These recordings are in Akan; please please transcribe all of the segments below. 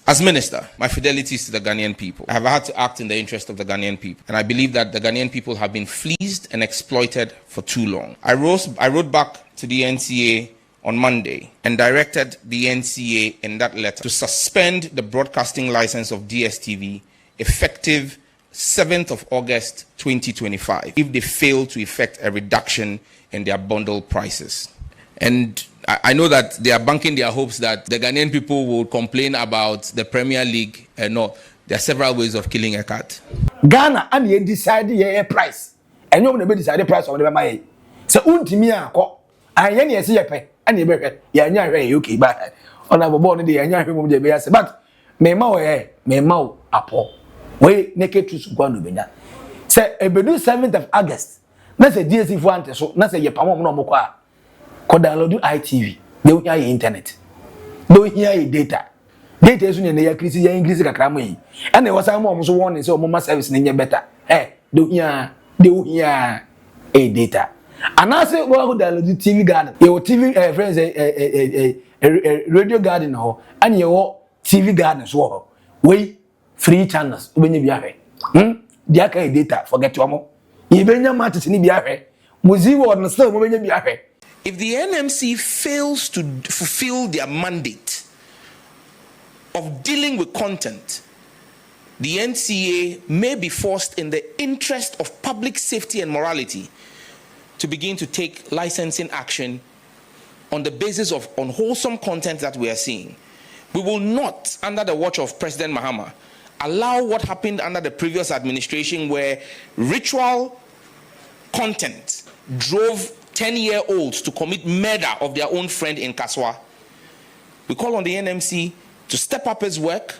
As minister, my fidelity is to the Ghanaian people. I have had to act in the interest of the Ghanaian people. And I believe that the Ghanaian people have been fleeced and exploited for too long. I wrote back to the NCA on Monday and directed the NCA in that letter to suspend the broadcasting license of DSTV effective 7th of August 2025 if they fail to effect a reduction in their bundle prices. And I know that they are banking their hopes that the Ghanaian people will complain about the Premier League. No, there are several ways of killing a cat. Ghana and you decide the price. And you will decide the price of the money. So, Untimia, I any see a pay, and you better, yeah, UK, but on our born in the Anya, but may mau apple. We naked to Suguan Bina. Say, a bedu 7th of August. That's a DSTV one, so that's a Yapamo no more. Could download ITV. They will hear internet. They will hear data. Data is when they increase the crammy. And there was a mom so one is almost service in better. Eh, they will hear a data. And I say, well, download the TV garden. Your TV friends a radio garden or and your TV garden as well. We free channels when you be here. Dia ka data forget your mo. Even your matches in be here. Muzi word no still when you be here. If the NMC fails to fulfill their mandate of dealing with content, the NCA may be forced in the interest of public safety and morality to begin to take licensing action on the basis of unwholesome content that we are seeing. We will not, under the watch of President Mahama, allow what happened under the previous administration where ritual content drove 10-year-olds to commit murder of their own friend in Kaswa. We call on the NMC to step up its work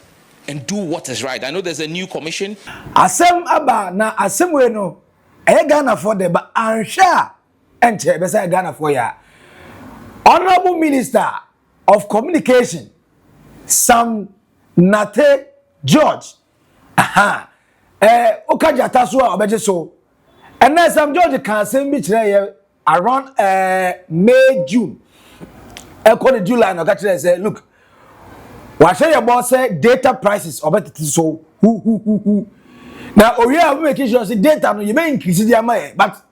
and do what is right. I know there's a new commission. Asem aba na asem we no Ghana for the ba ansha ente be say Ghana for ya. Honorable Minister of Communication Sam Nate George okajata so obeje so. And then Sam George can say bi kire around May, June. According to July, I say, look, what say your boss say data prices of it so who. Now, we are making sure data no you may increase the amount, but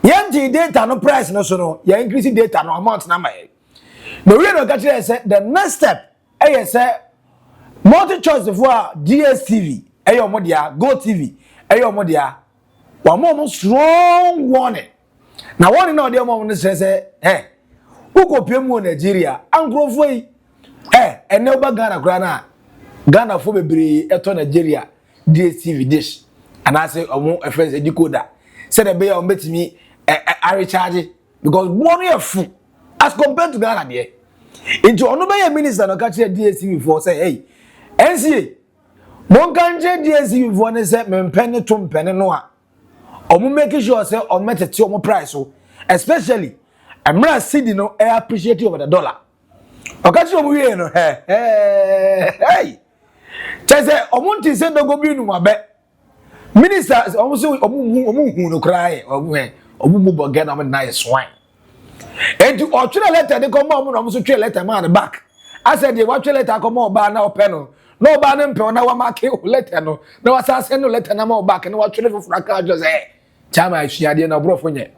yanti data no price no so no, you increase data no amount na mai. The way no catch say the next step, say multi choice for DSTV, ayo mo dia, Go TV, ayo mo dia. One more strong warning. Now one in all the mom say, hey, who go pay more Nigeria? And grow way. Hey, and never Ghana for be eto Nigeria DSTV dish. And I say, a friend a decoder. Said a bear on bet me I recharge because one year full as compared to Ghana there. Into another minister no catch DSTV for say, hey, NCA, one country DSTV for ne say me penny to penny noa. Omo making sure say on met the price so especially Emra cedi no appreciate over the dollar. Okachi omo we no hey say omo nti say no go bi nu mabe ministers omo say omo hu no cry omo mu boga na na swine and to otwe letter dey come omo no so twe letter man the back I said the watch letter come oba na open no ba na mpe na wa mark letter no na wa sa send no letter na ma back na watwe for fraka just chama ishiade na bro fonye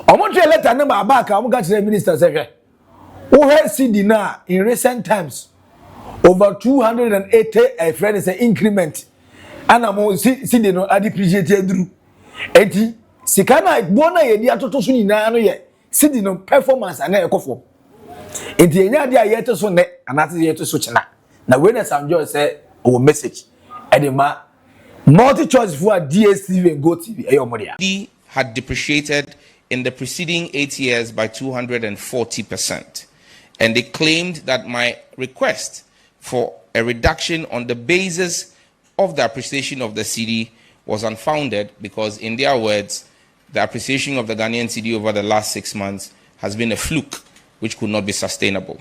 omontre letter na ba back am ga tire minister say who had cedi na in recent times over 280 a friend is an increment and am cedi no depreciate duru enti sika na bona ye di atoto so nyina no ye cedi no performance ana ekofo enti enya dia ye to so ne anate ye to so chena na when Sam George say our message edema multi choice for DSTV and Go TV. The had depreciated in the preceding 8 years by 240%. And they claimed that my request for a reduction on the basis of the appreciation of the cedi was unfounded because, in their words, the appreciation of the Ghanaian cedi over the last 6 months has been a fluke which could not be sustainable.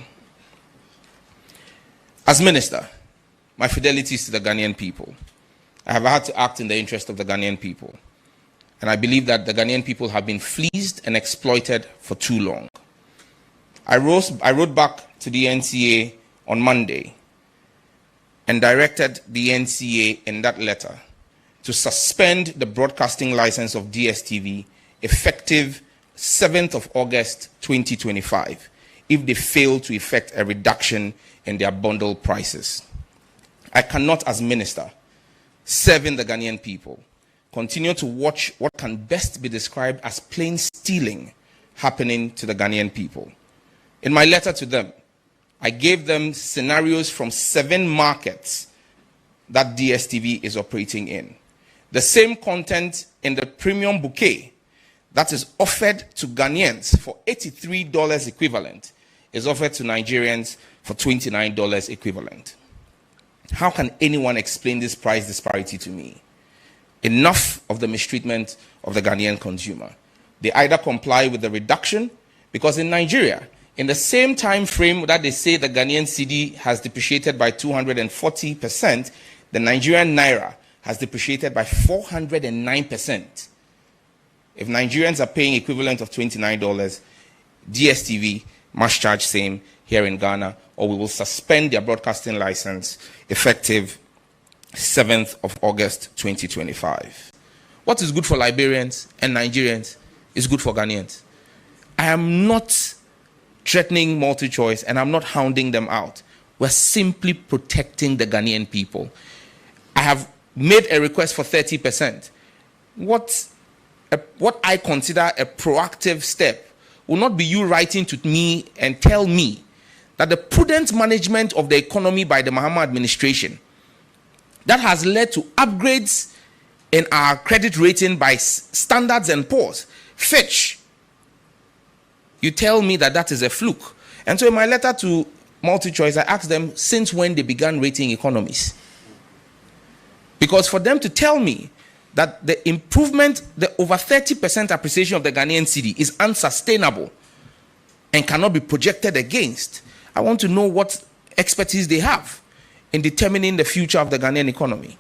As minister, my fidelity is to the Ghanaian people. I have had to act in the interest of the Ghanaian people. And I believe that the Ghanaian people have been fleeced and exploited for too long. I wrote back to the NCA on Monday and directed the NCA in that letter to suspend the broadcasting license of DSTV effective 7th of August 2025 if they fail to effect a reduction in their bundle prices. I cannot, as minister serving the Ghanaian people, continue to watch what can best be described as plain stealing happening to the Ghanaian people. In my letter to them, I gave them scenarios from 7 markets that DSTV is operating in. The same content in the premium bouquet that is offered to Ghanaians for $83 equivalent is offered to Nigerians for $29 equivalent. How can anyone explain this price disparity to me? Enough of the mistreatment of the Ghanaian consumer. They either comply with the reduction, because in Nigeria, in the same time frame that they say the Ghanaian cedi has depreciated by 240%, the Nigerian naira has depreciated by 409%. If Nigerians are paying equivalent of $29, DSTV must charge same here in Ghana, or we will suspend their broadcasting license effective 7th of August 2025. What is good for Liberians and Nigerians is good for Ghanaians. I am not threatening multi-choice, and I'm not hounding them out. We're simply protecting the Ghanaian people. I have made a request for 30%. What I consider a proactive step will not be you writing to me and tell me that the prudent management of the economy by the Mahama administration that has led to upgrades in our credit rating by Standards and Poor's, Fitch, you tell me that that is a fluke. And so in my letter to MultiChoice, I asked them since when they began rating economies. Because for them to tell me that the improvement, the over 30% appreciation of the Ghanaian cedi is unsustainable and cannot be projected against, I want to know what expertise they have in determining the future of the Ghanaian economy.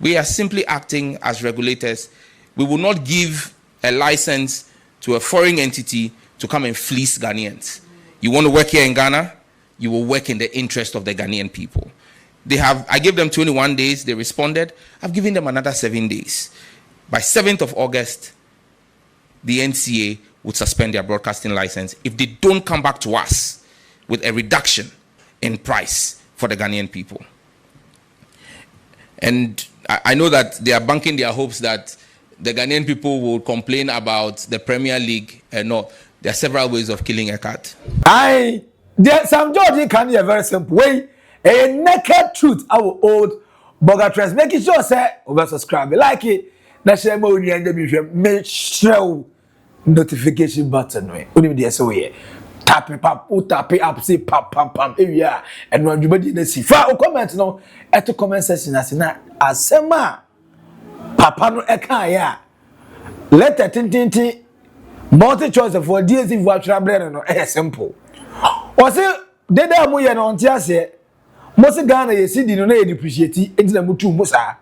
We are simply acting as regulators. We will not give a license to a foreign entity to come and fleece Ghanaians. You want to work here in Ghana, you will work in the interest of the Ghanaian people. I gave them 21 days, they responded. I've given them another 7 days. By 7th of August, the NCA would suspend their broadcasting license if they don't come back to us with a reduction in price for the Ghanaian people. And I know that they are banking their hopes that the Ghanaian people will complain about the Premier League and no. There are several ways of killing a cat. Some George can be a very simple way. A naked truth, our old Boga Trends. Making sure, say, over subscribe, like it. Now, share more with you and make sure notification button. Only the SOE. Tap it up, say pam pam pam. Yeah, and when you begin see, for comment no, at the comment section as sema Papa no ekaya. Let the tintin. Multi-choice for DSTV watcher brand no simple. Was it they da mu ye no ntia se mo se Ghana ye cedi no na ye depreciate enti na mutu musa.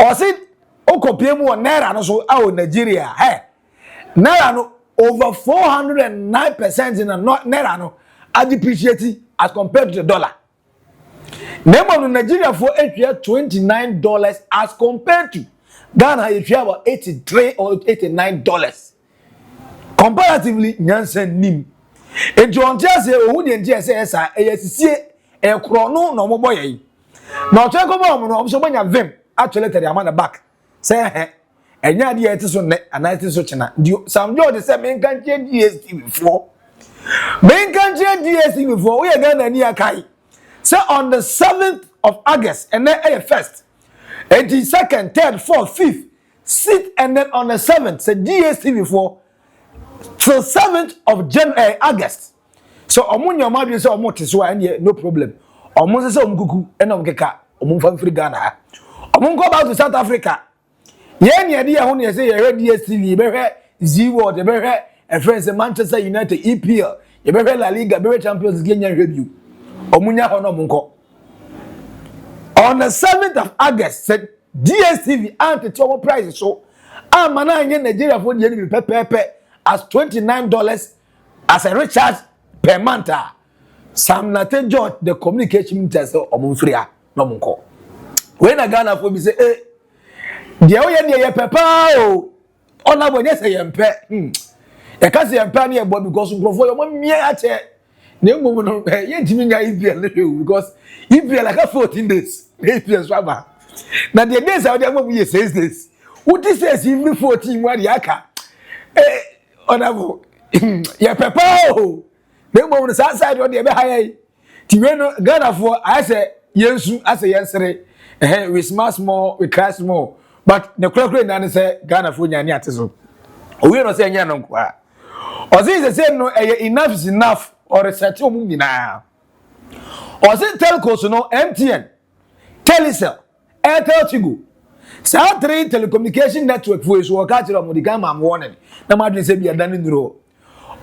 O se o kopie mu naira no so awo Nigeria naira no over 409% in naira no a depreciate as compared to the dollar. Nemo no Nigeria for $29 as compared to Ghana you about $83 or $89. Comparatively, Nyansen Nim. And John Jesse, who didn't just say, ASC, a chrono, no more boy. Now, check on so many of them actually tell the man back. Say, and ya dear to so net, and I think such an some George said, men can't change DSTV before. Men can't change DSTV before. We are going to near Kai. So on the 7th of August, and then 1st, 82nd, 3rd, 4th, 5th, 6th, and then on the 7th, said DSTV before. So 7th of August. So omunya madwe say omote so and no problem. Omo say omkuku ena omkeka omumfa free Ghana. Omunko back to South Africa. Ye ne de ho ne say ye DSTV be hwe Z-World be hwe a friends Manchester United EPL ye be hwe La Liga be hwe Champions League nya review. Omunya ho no munko. On the 7th of August said DSTV anti-tomo price so amana anye Nigeria for the pepepe as $29 as a recharge per month. Sam Nate George, the communication minister, Omunfria. no monko we na Ghana for be say eh de o ye ne ye pepa o ona bo nye say ye mpe e ka say ye mpe na ye bo because grofo yo mo mie ache na emu no ye ntimi nya EPL because EPL like 14 days EPL swaba na the days out there mo be 6 days what is says every 14 what yaka onabo ye pepa o na emu no sa side o de be high ti we no Ghana for I say yensu I say yensere we smash more we crash more but the crocodile na say Ghana for nya ni ateso we no say nya no kwa o say no enough is enough or research omu nyina o say telcos no MTN Telecel Airtel Tigo sa three telecommunication network for so ka tira mo diga ma warning na ma dwen say bia dan nduro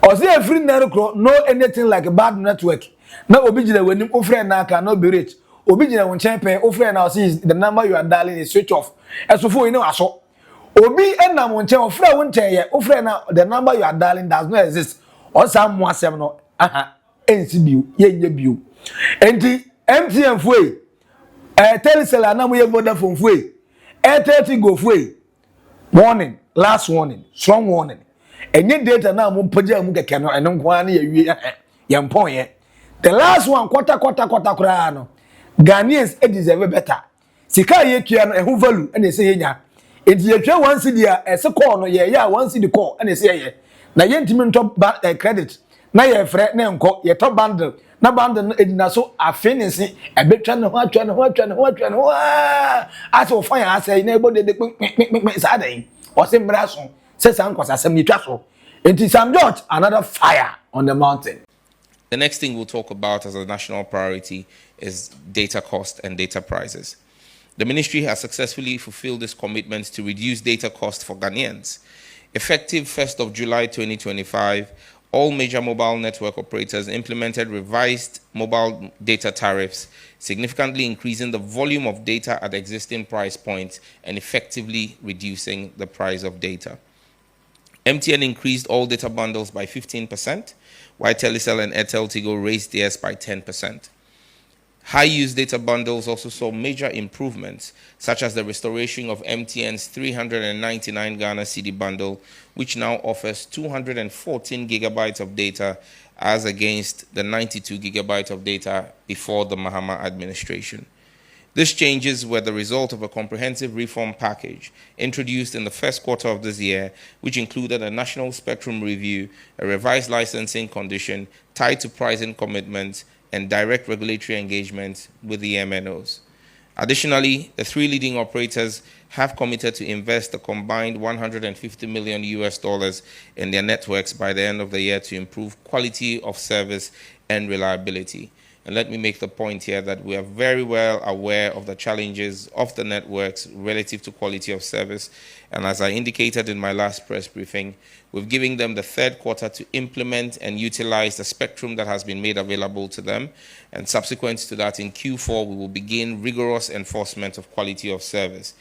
o say free network no anything like bad network na obi gina wanim o friend na aka no be rich obi gina won champion o friend na o say the number you are dialing is switch off esofo you know aso obi enam won chen o friend won chen ye o friend na the number you are dialing does not exist o sam mo asem no ensi biu ye nye biu enti MTN foi Telecel anam ye Vodafone foi Airtel go foi warning last warning strong warning enye data na mo mpaja mu keke no eno nko na ye wie ye mpon ye the last one quarter kura no Ghanaians deserve better sika ye tua no ehu value na se ye nya enti ye twa 1 cedi a ese call no ye ya 1 cedi call na se ye na ye ntimi ntop credit na ye frɛ na enko ye top bundle na bundle no edina so afinisi ebetwa ne ho atwa ne ho ase o fan ase na ebo de sa dan o se mra so se san kwasa asem ni twa so enti Sam George another fire on the mountain. The next thing we'll talk about as a national priority is data cost and data prices. The ministry has successfully fulfilled its commitment to reduce data cost for Ghanaians. Effective 1st of July 2025, all major mobile network operators implemented revised mobile data tariffs, significantly increasing the volume of data at existing price points and effectively reducing the price of data. MTN increased all data bundles by 15%, while Telecel and Airtel Tigo raised theirs by 10%. High-use data bundles also saw major improvements, such as the restoration of MTN's 399 Ghana cedi bundle, which now offers 214 gigabytes of data as against the 92 gigabytes of data before the Mahama administration. These changes were the result of a comprehensive reform package introduced in the first quarter of this year, which included a national spectrum review, a revised licensing condition tied to pricing commitments, and direct regulatory engagement with the MNOs. Additionally, the three leading operators have committed to invest a combined $150 million in their networks by the end of the year to improve quality of service and reliability. And let me make the point here that we are very well aware of the challenges of the networks relative to quality of service. And as I indicated in my last press briefing, we've given them the third quarter to implement and utilize the spectrum that has been made available to them. And subsequent to that, in Q4, we will begin rigorous enforcement of quality of service.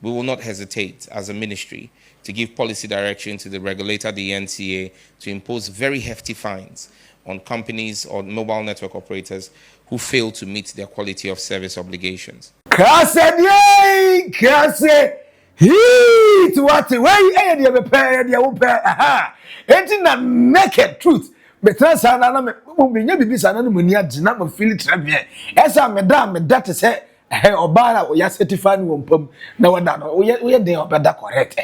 We will not hesitate as a ministry to give policy direction to the regulator, the NCA, to impose very hefty fines on companies or mobile network operators who fail to meet their quality of service obligations. Naked truth. But sana na me bibi sana no mani agina ma feel trabie. Esa me da te se obara o ya certify no mpam na wada no we dey obeda correct.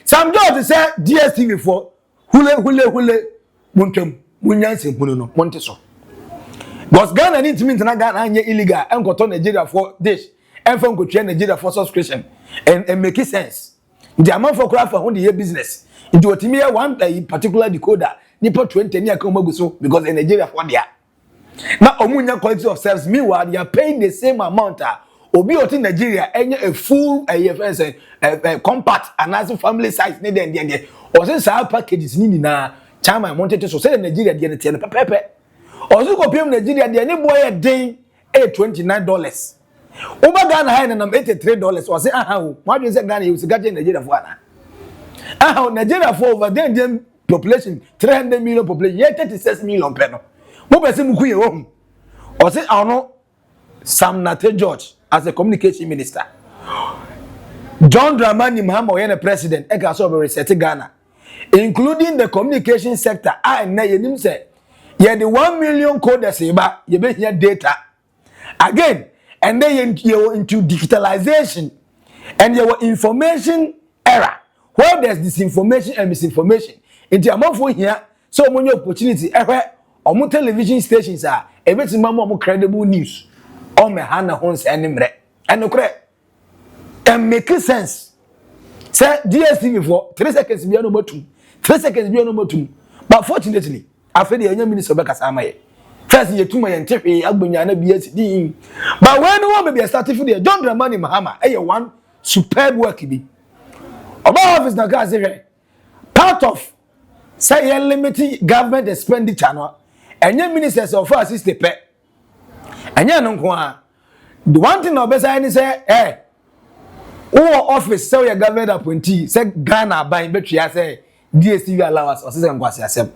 Sam George say DSTV for hule muntwam munyanse hunu no monte so. Because Ghana need to mean na Ghana anye illegal enkoto Nigeria for dish enfa nkotwe Nigeria for subscription and make sense. The amount for craft for the business. Into otimi one particular decoder nipa 20 ni aka magu so because in Nigeria for there. Na omunya quality of service meanwhile they are paying the same amount obi oti Nigeria enye a full compact and as family size need there or say sa packages ni na chama wanted to say Nigeria dey na pepe or so copy Nigeria dey ni boy den $29 Uba Ghana high na $83 or say why do you say Ghana you say Nigeria for na Nigeria for over there population 300 million population yet 36 million peno mo be say muku ye wo or say ano Sam Nate George as the communication minister. John Dramani Mahama oyene president e ka so be reset Ghana, including the communication sector. Na yenim say ye the 1 million coders eba ye be here data again, and then you into digitalization and your information era where there's disinformation and misinformation into among for here so many opportunity on television stations are a bit more credible news on me hana hons and no correct and make sense. Say DSTV for 3 seconds be no 2, 3 seconds be no 2, but fortunately I feel the young minister Beka Samaye first year 2 my entry agbonya na BSD, but when one be starting for the John Dramani Mahama one superb work be about office na gas part of say limited government expenditure no enye ministers of assist the pay enye no nko the one thing obesa ni say office say your government appointee say Ghana ban betria say DSTV allowance or say nkwase asem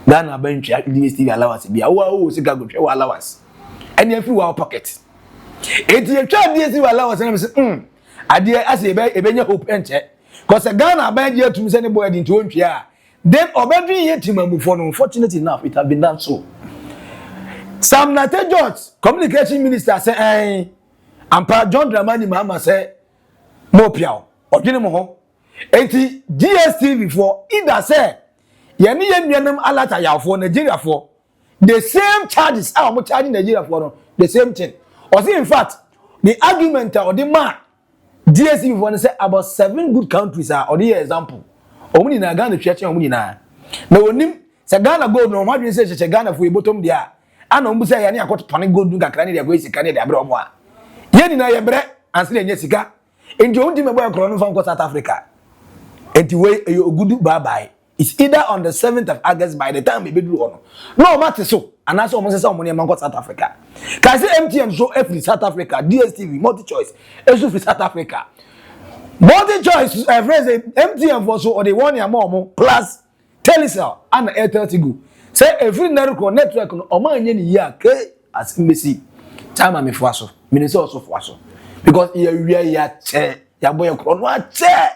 Ghana ban tria DSTV allowance bia wo sika go twa allowance and every our pocket eti you try DSTV allowance and say ade ase ebenya hope enche cause Ghana ban dey to say ne boy dey to ntwa then obedri yetimamufo no unfortunately enough it have been done so. Sam Nate George communication minister say ampa John Dramani Mahama say mo piao odwene mo ho enti DSTV for either say ye ne yenuanam alata yafo Nigeria for the same charges mo charging Nigeria for no the same thing or say in fact the argument or the man DSTV for say about 7 good countries are or the example omuni na Ghana twa chen omuni na onim se Ghana gold no madwen se che Ghana for ebotom dia ana ombu se ya ne akoto tone gold kakra ne dia go sika ne dia bre omo a ye ni na ye bre anse ne nya sika enti ondi me boy kro no fa South Africa enti we ogudu bye bye. It's either on the 7th of August by the time we be do ono no matter so and also omo se omo ne man South Africa ka se MTN so every South Africa DSTV multi choice esu free South Africa multi choice friends MTN for so or the one year more plus Telecel and Airtel Tigo say every network no o man nye ni ya ke as mbesi chama me for so minister also for so because ya che ya boy kro no a che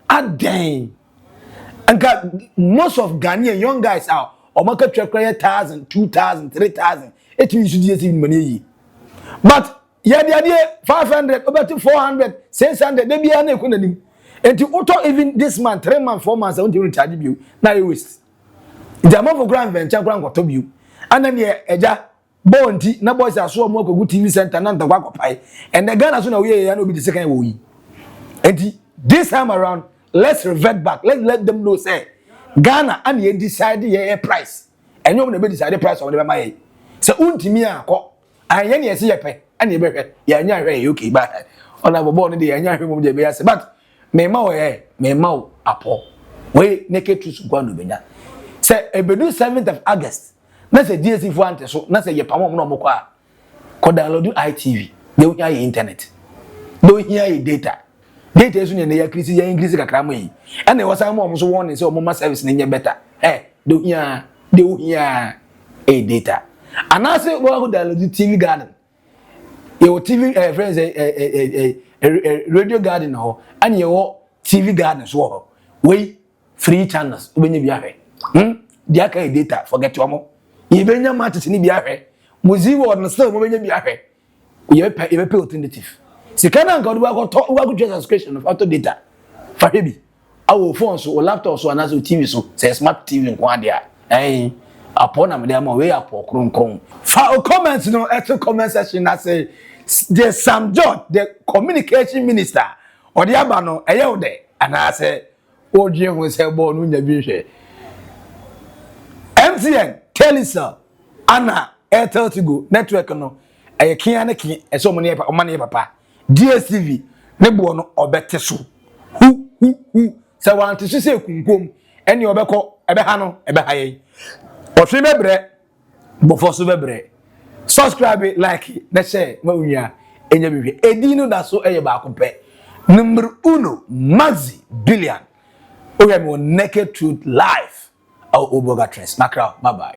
aden and most of Ghanaian young guys are o market track 1,000 2,000 3,000 it means you just even money but yeah, the idea 500 over to 400 600 they be an economy and to auto even this month 3 months 4 months I want to charge you now you waste the amount of grand venture grand got to you and then yeah eja bonti na boys are so more go TV center na ndakwa kopai and the Ghana so na we ya no be the second way and this time around let's revert back let them know say Ghana and you decide your price and you no be decide the price of the buy say untimi akọ anye na yesi yepe and you be ya nya hwe okay but on our born dey nya hwe mum dey be say but me ma o apo we naked truth go no benya say ebedu 7th of August na say DSTV for ante so na say ye pamom no mokọ a ko download ITV dey hear your internet dey hear your data esu ne ya krisi ya increase kakra mo yi and e wasa mo so won say o mo service ne nye better dey hear a data and I say we go download TV garden your TV friends radio garden ho and your TV garden so we free channels obenye bi ahwe dia ka data forget your mo ye benya match ni bi ahwe muzi word no still mo benya bi ahwe ye pay alternative sikana nka do go to subscription of auto data for hebi our phone so or laptop so and as TV so say smart TV nko ade a upon am dey am we apọ kron for comments no at comment section I say the Sam George the communication minister or the aba no eye wo de and I say odie ho say bo no nya bi hwe MTN Telecel ana Airtel Tigo network no eye kian ne ki eso mo ne papa DSTV ne bo no obete so hu say want to say kunkom ene obekọ ebe ha no ebe ha ye Ofi bebre bofo so bebre subscribe like na share ma unya enya bibie edinu da so eye ba akopɛ number 1 Maxi Billian o get me naked truth live Oldboga trends makra bye bye.